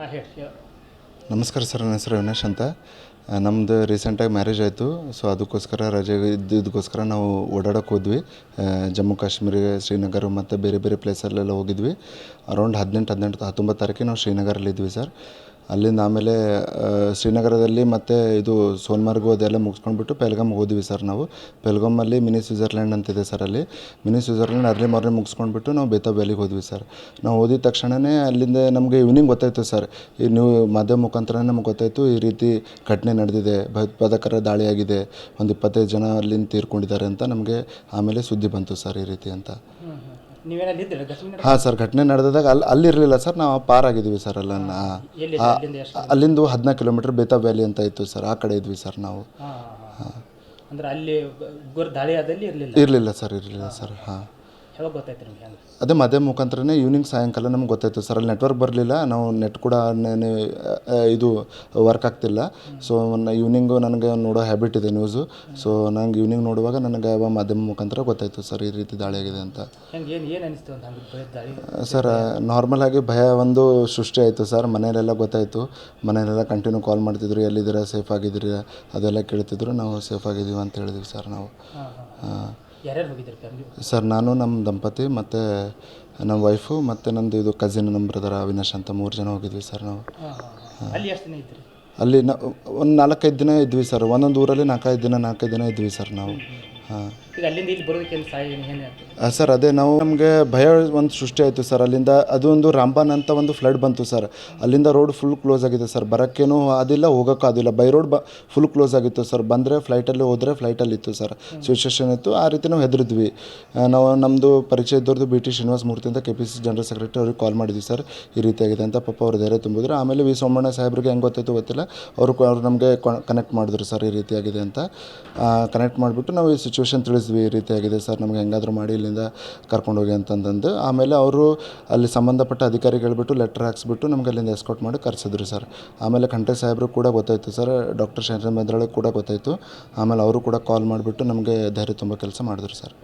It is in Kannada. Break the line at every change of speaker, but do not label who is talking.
ನಮಸ್ಕಾರ ಸರ್, ನನ್ನ ಹೆಸರು ಅವಿನಾಶ್ ಅಂತ. ನಮ್ಮದು ರೀಸೆಂಟಾಗಿ ಮ್ಯಾರೇಜ್ ಆಯಿತು. ಸೊ ಅದಕ್ಕೋಸ್ಕರ ರಜೆ ಇದ್ದಿದ್ದಕ್ಕೋಸ್ಕರ ನಾವು ಓಡಾಡೋಕೆ ಹೋದ್ವಿ. ಜಮ್ಮು ಕಾಶ್ಮೀರ, ಶ್ರೀನಗರ ಮತ್ತು ಬೇರೆ ಬೇರೆ ಪ್ಲೇಸಲ್ಲೆಲ್ಲ ಹೋಗಿದ್ವಿ. ಅರೌಂಡ್ 19 ತಾರೀಕಿಗೆ ನಾವು ಶ್ರೀನಗರಲ್ಲಿದ್ವಿ ಸರ್. ಅಲ್ಲಿಂದ ಆಮೇಲೆ ಶ್ರೀನಗರದಲ್ಲಿ ಮತ್ತು ಇದು ಸೋನ್ಮಾರ್ಗು ಅದೆಲ್ಲ ಮುಗಿಸ್ಕೊಂಡ್ಬಿಟ್ಟು ಪೆಹಲ್ಗಾಮ್ಗೆ ಹೋದ್ವಿ ಸರ್ ನಾವು. ಪೆಹಲ್ಗಾಮಲ್ಲಿ ಮಿನಿ ಸ್ವಿಟ್ಜರ್ಲ್ಯಾಂಡ್ ಅಂತಿದೆ ಸರ್. ಅಲ್ಲಿ ಮಿನಿ ಸ್ವಿಟ್ಜರ್ಲ್ಯಾಂಡ್ ಅರ್ಲಿ ಮಾರ್ನಿಂಗ್ ಮುಗಿಸ್ಕೊಂಡ್ಬಿಟ್ಟು ನಾವು ಬೇತಾಬ್ ವ್ಯಾಲಿಗೆ ಹೋದ್ವಿ ಸರ್. ನಾವು ಹೋದಿದ ತಕ್ಷಣವೇ ಅಲ್ಲಿಂದ ನಮಗೆ ಈವ್ನಿಂಗ್ ಗೊತ್ತಾಯಿತು ಸರ್. ಈ ನೀವು ಮಾಧ್ಯಮ ಮುಖಾಂತರ ನಮಗೆ ಗೊತ್ತಾಯಿತು ಈ ರೀತಿ ಘಟನೆ ನಡೆದಿದೆ, ಭಯೋತ್ಪಾದಕರ ದಾಳಿಯಾಗಿದೆ, ಒಂದು 25 ಜನ ಅಲ್ಲಿಂದ ತೀರ್ಕೊಂಡಿದ್ದಾರೆ ಅಂತ ನಮಗೆ ಆಮೇಲೆ ಸುದ್ದಿ ಬಂತು ಸರ್, ಈ ರೀತಿ ಅಂತ. ಹಾಂ ಸರ್, ಘಟನೆ ನಡೆದಾಗ ಅಲ್ಲಿರಲಿಲ್ಲ ಸರ್, ನಾವು ಪಾರ್ ಆಗಿದ್ವಿ ಸರ್. ಅಲ್ಲಿಂದ 14 ಕಿಲೋಮೀಟ್ರ್ ಬೇತಾಬ್ ವ್ಯಾಲಿ ಅಂತ ಇತ್ತು ಸರ್, ಆ ಕಡೆ ಇದ್ವಿ ಸರ್ ನಾವು. ಇರಲಿಲ್ಲ ಸರ್. ಹಾಂ, ಅದೇ ಮಾಧ್ಯಮ ಮುಖಾಂತರನೇ ಈವ್ನಿಂಗ್ ಸಾಯಂಕಾಲ ನಮ್ಗೆ ಗೊತ್ತಾಯಿತು ಸರ್. ಅಲ್ಲಿ ನೆಟ್ವರ್ಕ್ ಬರಲಿಲ್ಲ, ನಾವು ನೆಟ್ ಕೂಡ ಇದು ವರ್ಕ್ ಆಗ್ತಿಲ್ಲ. ಸೊ ಈವ್ನಿಂಗು ನನಗೆ ನೋಡೋ ಹ್ಯಾಬಿಟ್ ಇದೆ ನ್ಯೂಸು. ಸೊ ನಂಗೆ ಈವ್ನಿಂಗ್ ನೋಡುವಾಗ ನನಗೆ ಮಾಧ್ಯಮ ಮುಖಾಂತರ ಗೊತ್ತಾಯಿತು ಸರ್ ಈ ರೀತಿ ದಾಳಿ ಆಗಿದೆ ಅಂತ. ಸರ್ ನಾರ್ಮಲ್ ಆಗಿ ಭಯ ಒಂದು ಸೃಷ್ಟಿ ಆಯಿತು ಸರ್. ಮನೆಯಲ್ಲೆಲ್ಲ ಗೊತ್ತಾಯಿತು, ಮನೆಯಲ್ಲೆಲ್ಲ ಕಂಟಿನ್ಯೂ ಕಾಲ್ ಮಾಡ್ತಿದ್ರು, ಎಲ್ಲಿದ್ದೀರಾ, ಸೇಫ್ ಆಗಿದ್ದೀರಿ ಅದೆಲ್ಲ ಕೇಳ್ತಿದ್ರು. ನಾವು ಸೇಫ್ ಆಗಿದ್ದೀವಿ ಅಂತ ಹೇಳಿದ್ವಿ ಸರ್ ನಾವು. ಸರ್ ನಾನು, ನಮ್ಮ ದಂಪತಿ ಮತ್ತು ನಮ್ಮ ವೈಫು ಮತ್ತು ನಮ್ಮದು ಇದು ಕಸಿನ್, ನಮ್ಮ ಬ್ರದರ್ ಅವಿನಾಶ್ ಅಂತ 3 ಜನ ಹೋಗಿದ್ವಿ ಸರ್ ನಾವು. ಅಲ್ಲಿ ಒಂದು 4-5 ದಿನ ಇದ್ವಿ ಸರ್. ಒಂದೊಂದು ಊರಲ್ಲಿ 4-5 ದಿನ ಇದ್ವಿ ಸರ್ ನಾವು. ಹಾಂ ಸರ್, ಅದೇ ನಾವು ನಮಗೆ ಭಯ ಒಂದು ಸೃಷ್ಟಿ ಆಯಿತು ಸರ್. ಅಲ್ಲಿಂದ ಅದೊಂದು ರಾಂಬಾನ್ ಅಂತ ಒಂದು ಫ್ಲಡ್ ಬಂತು ಸರ್. ಅಲ್ಲಿಂದ ರೋಡ್ ಫುಲ್ ಕ್ಲೋಸ್ ಆಗಿದೆ ಸರ್. ಬರೋಕ್ಕೇನು ಅದಿಲ್ಲ, ಹೋಗೋಕ್ಕೂ ಅದಿಲ್ಲ. ಬೈ ರೋಡ್ ಫುಲ್ ಕ್ಲೋಸ್ ಆಗಿತ್ತು ಸರ್. ಬಂದರೆ ಫ್ಲೈಟಲ್ಲಿ, ಹೋದರೆ ಫ್ಲೈಟಲ್ಲಿ ಇತ್ತು ಸರ್. ಸಿಚುವೇಷನ್ ಇತ್ತು. ಆ ರೀತಿ ನಾವು ಹೆದರಿದ್ವಿ. ನಾವು ನಮ್ಮದು ಪರಿಚಯ ಇದ್ದವ್ರದ್ದು BT ಶ್ರೀನಿವಾಸ ಮೂರ್ತಿ ಅಂತ KPCC ಜನರಲ್ ಸೆಕ್ರೆಟರಿ ಅವ್ರಿಗೆ ಕಾಲ್ ಮಾಡಿದ್ವಿ ಸರ್, ಈ ರೀತಿ ಆಗಿದೆ ಅಂತ. ಪಾಪ ಅವ್ರು ಧೈರ್ಯ ತುಂಬಿದ್ರು. ಆಮೇಲೆ ವಿ ಸೋಮಣ್ಣ ಸಾಹೇಬ್ರಿಗೆ ಹೆಂಗೆ ಗೊತ್ತಾಯಿತು ಗೊತ್ತಿಲ್ಲ, ಅವರು ನಮಗೆ ಕನೆಕ್ಟ್ ಮಾಡಿದ್ರು ಸರ್, ಈ ರೀತಿ ಆಗಿದೆ ಅಂತ. ಕನೆಕ್ಟ್ ಮಾಡಿಬಿಟ್ಟು ನಾವು ಈ ಸಿಚುವೇಷನ್ ತಿಳಿಸಿದ್ವಿ, ಈ ರೀತಿ ಆಗಿದೆ ಸರ್, ನಮಗೆ ಹೆಂಗಾದರೂ ಮಾಡಿ ಇಲ್ಲಿಂದ ಕರ್ಕೊಂಡೋಗಿ ಅಂತಂದು. ಆಮೇಲೆ ಅವರು ಅಲ್ಲಿ ಸಂಬಂಧಪಟ್ಟ ಅಧಿಕಾರಿಗೆ ಹೇಳ್ಬಿಟ್ಟು ಲೆಟ್ರ್ ಹಾಕ್ಸ್ಬಿಟ್ಟು ನಮ್ಗೆ ಅಲ್ಲಿಂದ ಎಸ್ಕಾರ್ಟ್ ಮಾಡಿ ಕರೆಸಿದ್ರು ಸರ್. ಆಮೇಲೆ ಖಂಡ್ರೆ ಸಾಹೇಬರು ಕೂಡ ಗೊತ್ತಾಯಿತು ಸರ್, ಡಾಕ್ಟರ್ ಶರಣರಾಮ್ ಬೆಂದ್ರಾಳೆ ಕೂಡ ಗೊತ್ತಾಯಿತು. ಆಮೇಲೆ ಅವರು ಕೂಡ ಕಾಲ್ ಮಾಡಿಬಿಟ್ಟು ನಮಗೆ ಧೈರ್ಯ ತುಂಬ ಕೆಲಸ ಮಾಡಿದ್ರು ಸರ್.